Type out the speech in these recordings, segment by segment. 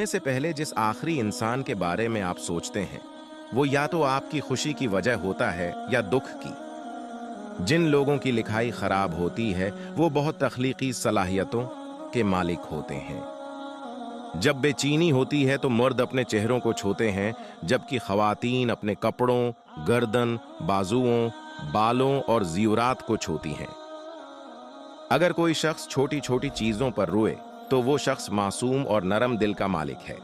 से पहले जिस आखिरी इंसान के बारे में आप सोचते हैं वो या तो आपकी खुशी की वजह होता है या दुख की। जिन लोगों की लिखाई खराब होती है वो बहुत तख्लीकी सलाहियतों के मालिक होते हैं। जब बेचैनी होती है तो मर्द अपने चेहरों को छूते हैं, जबकि खवातीन अपने कपड़ों, गर्दन, बाजुओं, बालों और ज़ीवरात को छूती हैं। अगर कोई शख्स छोटी छोटी चीजों पर रोए तो वो शख्स मासूम और नरम दिल का मालिक है।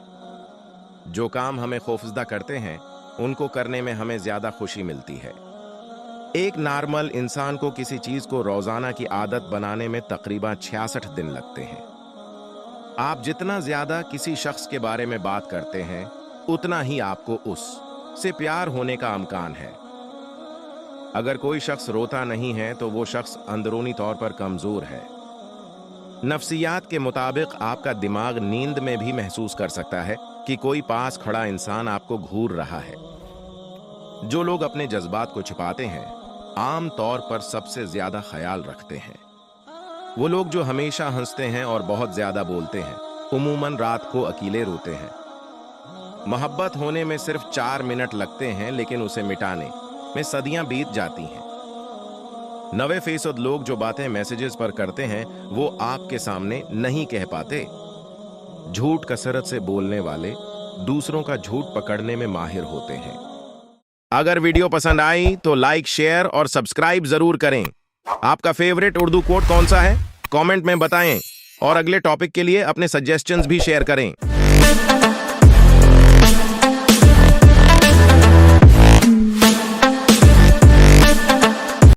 जो काम हमें खौफजदा करते हैं उनको करने में हमें ज्यादा खुशी मिलती है। एक नॉर्मल इंसान को किसी चीज को रोजाना की आदत बनाने में तकरीबन 66 दिन लगते हैं। आप जितना ज्यादा किसी शख्स के बारे में बात करते हैं उतना ही आपको उस से प्यार होने का इम्कान है। अगर कोई शख्स रोता नहीं है तो वो शख्स अंदरूनी तौर पर कमजोर है। नफ्सियात के मुताबिक आपका दिमाग नींद में भी महसूस कर सकता है कि कोई पास खड़ा इंसान आपको घूर रहा है। जो लोग अपने जज्बात को छिपाते हैं आम तौर पर सबसे ज्यादा ख्याल रखते हैं। वो लोग जो हमेशा हंसते हैं और बहुत ज्यादा बोलते हैं उमूमन रात को अकेले रोते हैं। मोहब्बत होने में सिर्फ 4 मिनट लगते हैं लेकिन उसे मिटाने में सदियां बीत जाती हैं। 90% लोग जो बातें मैसेजेस पर करते हैं वो आपके सामने नहीं कह पाते। झूठ कसरत से बोलने वाले दूसरों का झूठ पकड़ने में माहिर होते हैं। अगर वीडियो पसंद आई तो लाइक, शेयर और सब्सक्राइब जरूर करें। आपका फेवरेट उर्दू कोट कौन सा है कमेंट में बताएं और अगले टॉपिक के लिए अपने सजेशंस भी शेयर करें।